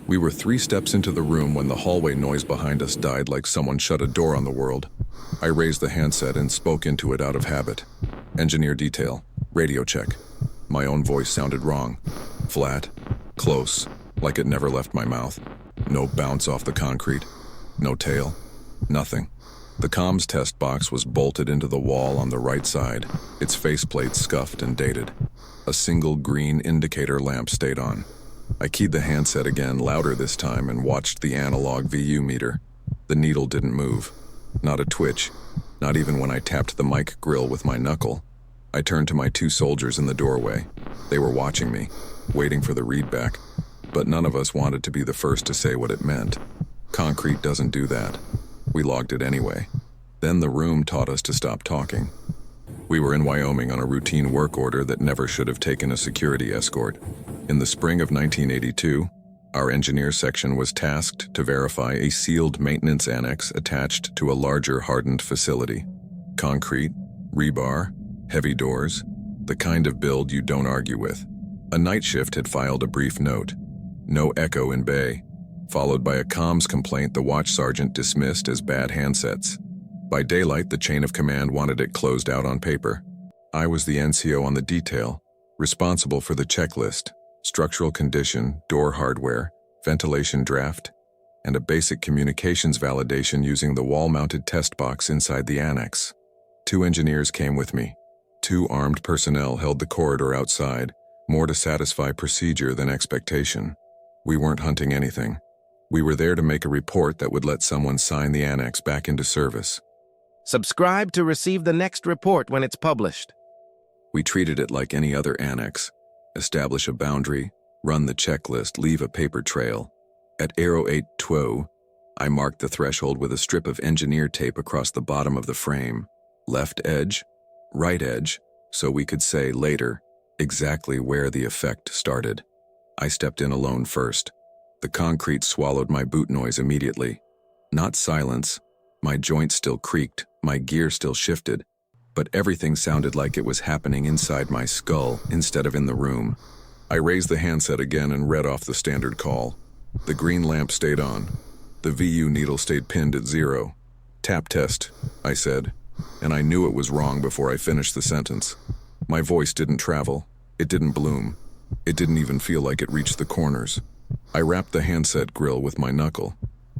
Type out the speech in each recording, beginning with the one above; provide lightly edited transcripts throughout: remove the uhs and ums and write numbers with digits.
We were 3 steps into the room when the hallway noise behind us died like someone shut a door on the world. I raised the handset and spoke into it out of habit. Engineer detail, radio check. My own voice sounded wrong. Flat, close, like it never left my mouth. No bounce off the concrete. No tail. Nothing. The comms test box was bolted into the wall on the right side, its faceplate scuffed and dated. A single green indicator lamp stayed on. I keyed the handset again, louder this time, and watched the analog VU meter. The needle didn't move. Not a twitch. Not even when I tapped the mic grill with my knuckle. I turned to my 2 soldiers in the doorway. They were watching me, waiting for the readback. But none of us wanted to be the first to say what it meant. Concrete doesn't do that. We logged it anyway. Then the room taught us to stop talking. We were in Wyoming on a routine work order that never should have taken a security escort. In the spring of 1982, our engineer section was tasked to verify a sealed maintenance annex attached to a larger hardened facility. Concrete, rebar, heavy doors, the kind of build you don't argue with. A night shift had filed a brief note. No echo in bay, followed by a comms complaint the watch sergeant dismissed as bad handsets. By daylight, the chain of command wanted it closed out on paper. I was the NCO on the detail, responsible for the checklist, structural condition, door hardware, ventilation draft, and a basic communications validation using the wall-mounted test box inside the annex. 2 engineers came with me. 2 armed personnel held the corridor outside, more to satisfy procedure than expectation. We weren't hunting anything. We were there to make a report that would let someone sign the annex back into service. Subscribe to receive the next report when it's published. We treated it like any other annex. Establish a boundary, run the checklist, leave a paper trail. At Arrow 812, I marked the threshold with a strip of engineer tape across the bottom of the frame. Left edge, right edge, so we could say later exactly where the effect started. I stepped in alone first. The concrete swallowed my boot noise immediately. Not silence. My joints still creaked, my gear still shifted, but everything sounded like it was happening inside my skull instead of in the room. I raised the handset again and read off the standard call. The green lamp stayed on. The VU needle stayed pinned at 0. Tap test, I said, and I knew it was wrong before I finished the sentence. My voice didn't travel. It didn't bloom. It didn't even feel like it reached the corners. I rapped the handset grill with my knuckle.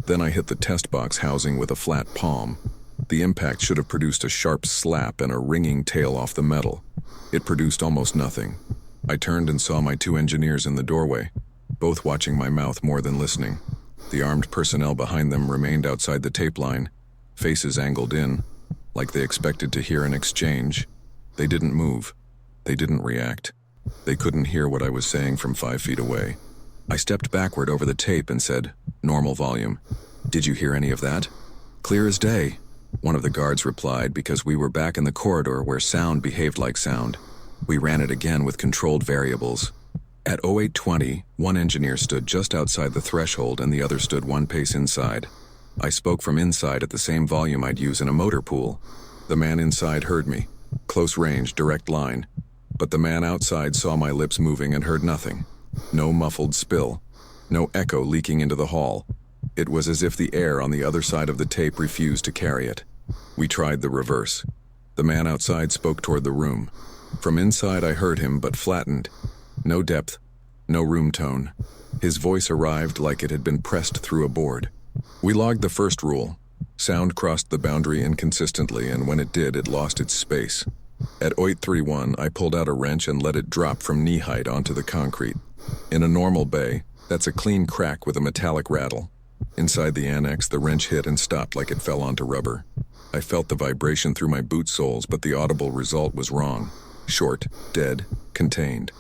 Then I hit the test box housing with a flat palm. The impact should have produced a sharp slap and a ringing tail off the metal. It produced almost nothing. I turned and saw my 2 engineers in the doorway, both watching my mouth more than listening. The armed personnel behind them remained outside the tape line, faces angled in, like they expected to hear an exchange. They didn't move. They didn't react. They couldn't hear what I was saying from 5 feet away. I stepped backward over the tape and said, "Normal volume. Did you hear any of that?" "Clear as day," one of the guards replied, because we were back in the corridor where sound behaved like sound. We ran it again with controlled variables. At 0820, one engineer stood just outside the threshold and the other stood 1 pace inside. I spoke from inside at the same volume I'd use in a motor pool. The man inside heard me. Close range, direct line. But the man outside saw my lips moving and heard nothing. No muffled spill. No echo leaking into the hall. It was as if the air on the other side of the tape refused to carry it. We tried the reverse. The man outside spoke toward the room. From inside I heard him, but flattened. No depth, no room tone. His voice arrived like it had been pressed through a board. We logged the first rule. Sound crossed the boundary inconsistently, and when it did, it lost its space. At 0831, I pulled out a wrench and let it drop from knee height onto the concrete. In a normal bay, that's a clean crack with a metallic rattle. Inside the annex, the wrench hit and stopped like it fell onto rubber. I felt the vibration through my boot soles, but the audible result was wrong. Short, dead, contained.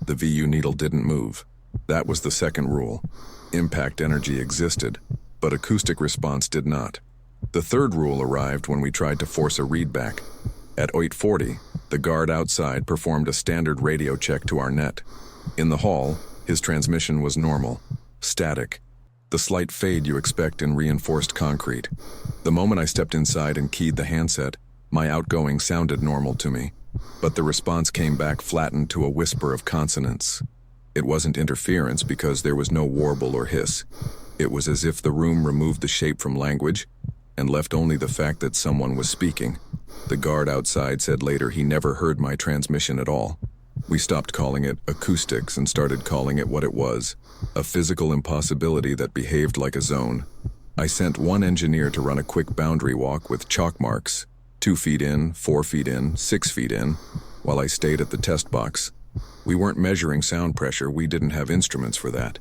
The VU needle didn't move. That was the second rule. Impact energy existed, but acoustic response did not. The third rule arrived when we tried to force a readback. At 0840, the guard outside performed a standard radio check to our net. In the hall, his transmission was normal, static, the slight fade you expect in reinforced concrete. The moment I stepped inside and keyed the handset, my outgoing sounded normal to me, but the response came back flattened to a whisper of consonants. It wasn't interference because there was no warble or hiss. It was as if the room removed the shape from language and left only the fact that someone was speaking. The guard outside said later he never heard my transmission at all. We stopped calling it acoustics and started calling it what it was, a physical impossibility that behaved like a zone. I sent one engineer to run a quick boundary walk with chalk marks, 2 feet in, 4 feet in, 6 feet in, while I stayed at the test box. We weren't measuring sound pressure, we didn't have instruments for that.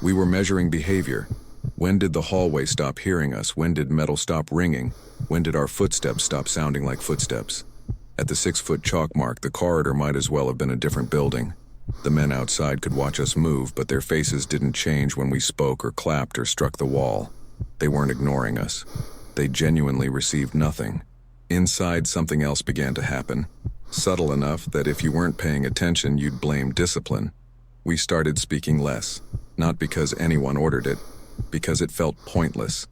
We were measuring behavior. When did the hallway stop hearing us? When did metal stop ringing? When did our footsteps stop sounding like footsteps? At the 6-foot chalk mark, the corridor might as well have been a different building. The men outside could watch us move, but their faces didn't change when we spoke or clapped or struck the wall. They weren't ignoring us. They genuinely received nothing. Inside, something else began to happen. Subtle enough that if you weren't paying attention, you'd blame discipline. We started speaking less, not because anyone ordered it, because it felt pointless.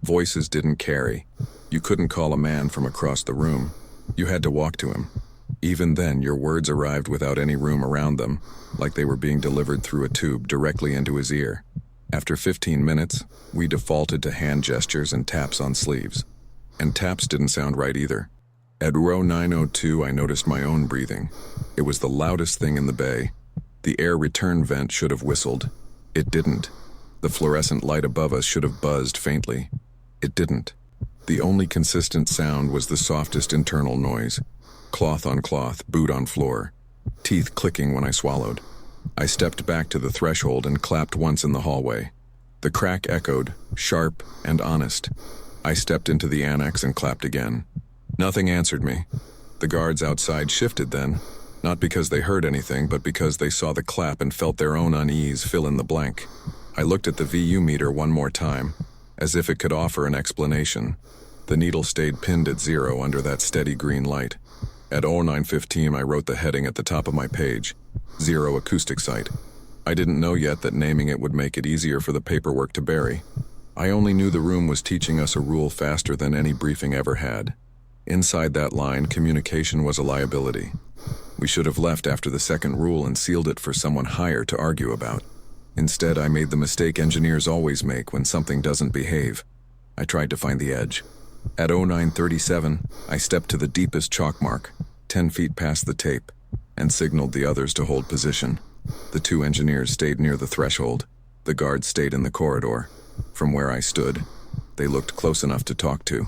Voices didn't carry. You couldn't call a man from across the room. You had to walk to him. Even then, your words arrived without any room around them, like they were being delivered through a tube directly into his ear. After 15 minutes, we defaulted to hand gestures and taps on sleeves. And taps didn't sound right either. At row 902, I noticed my own breathing. It was the loudest thing in the bay. The air return vent should have whistled. It didn't. The fluorescent light above us should have buzzed faintly. It didn't. The only consistent sound was the softest internal noise. Cloth on cloth, boot on floor. Teeth clicking when I swallowed. I stepped back to the threshold and clapped once in the hallway. The crack echoed, sharp and honest. I stepped into the annex and clapped again. Nothing answered me. The guards outside shifted then, not because they heard anything, but because they saw the clap and felt their own unease fill in the blank. I looked at the VU meter one more time, as if it could offer an explanation. The needle stayed pinned at 0 under that steady green light. At 09:15, I wrote the heading at the top of my page, Zero-Acoustic site. I didn't know yet that naming it would make it easier for the paperwork to bury. I only knew the room was teaching us a rule faster than any briefing ever had. Inside that line, communication was a liability. We should have left after the second rule and sealed it for someone higher to argue about. Instead, I made the mistake engineers always make when something doesn't behave. I tried to find the edge. At 09:37, I stepped to the deepest chalk mark, 10 feet past the tape, and signaled the others to hold position. The 2 engineers stayed near the threshold. The guards stayed in the corridor. From where I stood, they looked close enough to talk to.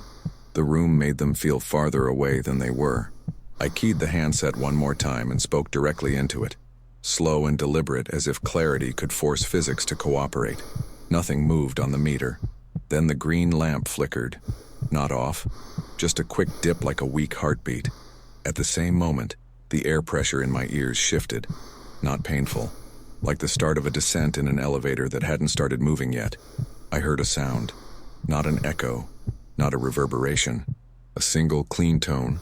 The room made them feel farther away than they were. I keyed the handset one more time and spoke directly into it, slow and deliberate as if clarity could force physics to cooperate. Nothing moved on the meter. Then the green lamp flickered. Not off, just a quick dip like a weak heartbeat. At the same moment, the air pressure in my ears shifted. Not painful, like the start of a descent in an elevator that hadn't started moving yet. I heard a sound, not an echo, not a reverberation. A single clean tone,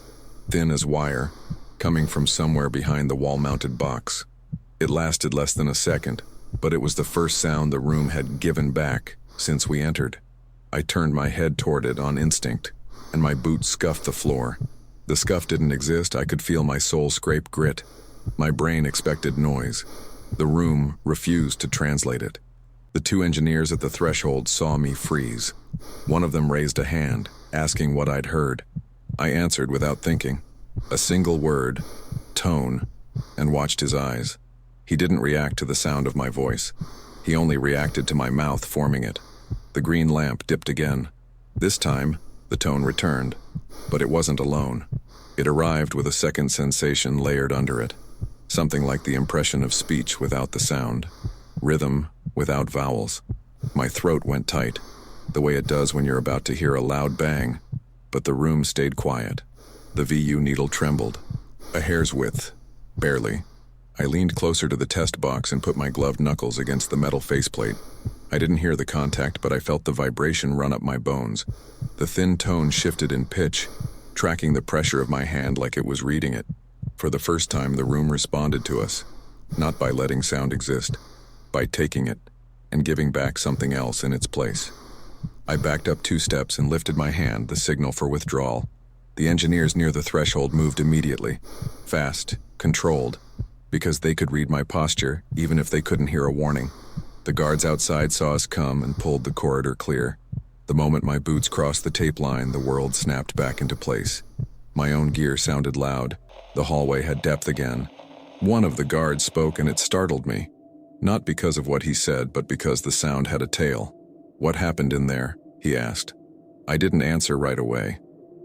thin as wire, coming from somewhere behind the wall-mounted box. It lasted less than a second, but it was the first sound the room had given back since we entered. I turned my head toward it on instinct, and my boot scuffed the floor. The scuff didn't exist, I could feel my soul scrape grit. My brain expected noise. The room refused to translate it. The 2 engineers at the threshold saw me freeze. One of them raised a hand, asking what I'd heard. I answered without thinking. A single word, tone, and watched his eyes. He didn't react to the sound of my voice. He only reacted to my mouth forming it. The green lamp dipped again. This time, the tone returned, but it wasn't alone. It arrived with a second sensation layered under it. Something like the impression of speech without the sound. Rhythm without vowels. My throat went tight, the way it does when you're about to hear a loud bang, but the room stayed quiet. The VU needle trembled. A hair's width. Barely. I leaned closer to the test box and put my gloved knuckles against the metal faceplate. I didn't hear the contact, but I felt the vibration run up my bones. The thin tone shifted in pitch, tracking the pressure of my hand like it was reading it. For the first time, the room responded to us, not by letting sound exist, by taking it and giving back something else in its place. I backed up 2 steps and lifted my hand, the signal for withdrawal. The engineers near the threshold moved immediately, fast, controlled. Because they could read my posture, even if they couldn't hear a warning. The guards outside saw us come and pulled the corridor clear. The moment my boots crossed the tape line, the world snapped back into place. My own gear sounded loud. The hallway had depth again. One of the guards spoke and it startled me. Not because of what he said, but because the sound had a tail. "What happened in there?" he asked. I didn't answer right away.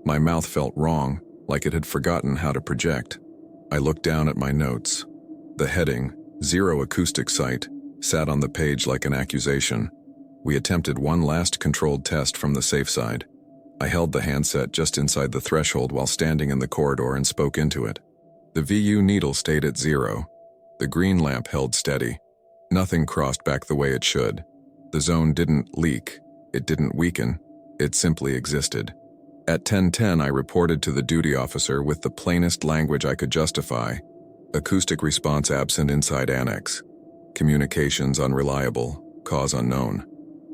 My mouth felt wrong, like it had forgotten how to project. I looked down at my notes. The heading, Zero-Acoustic Site, sat on the page like an accusation. We attempted one last controlled test from the safe side. I held the handset just inside the threshold while standing in the corridor and spoke into it. The VU needle stayed at 0. The green lamp held steady. Nothing crossed back the way it should. The zone didn't leak. It didn't weaken. It simply existed. At 10:10, I reported to the duty officer with the plainest language I could justify. Acoustic response absent inside annex. Communications unreliable. Cause unknown.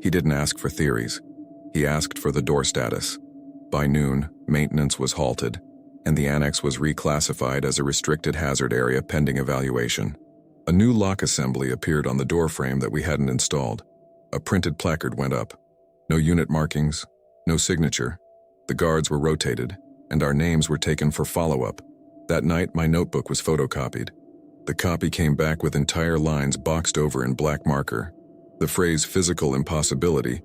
He didn't ask for theories. He asked for the door status. By noon, maintenance was halted, and the annex was reclassified as a restricted hazard area pending evaluation. A new lock assembly appeared on the door frame that we hadn't installed. A printed placard went up. No unit markings, no signature. The guards were rotated, and our names were taken for follow-up. That night, my notebook was photocopied. The copy came back with entire lines boxed over in black marker. The phrase "physical impossibility"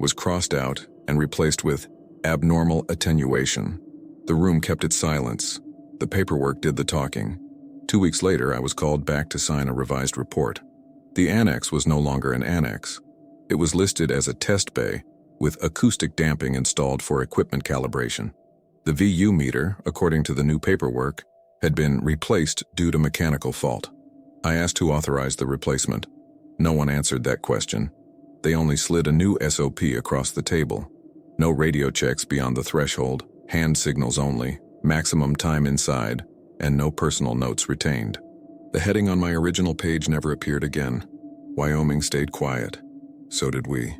was crossed out and replaced with "abnormal attenuation." The room kept its silence. The paperwork did the talking. 2 weeks later, I was called back to sign a revised report. The annex was no longer an annex. It was listed as a test bay with acoustic damping installed for equipment calibration. The VU meter, according to the new paperwork, had been replaced due to mechanical fault. I asked who authorized the replacement. No one answered that question. They only slid a new SOP across the table. No radio checks beyond the threshold, hand signals only, maximum time inside, and no personal notes retained. The heading on my original page never appeared again. Wyoming stayed quiet. So did we.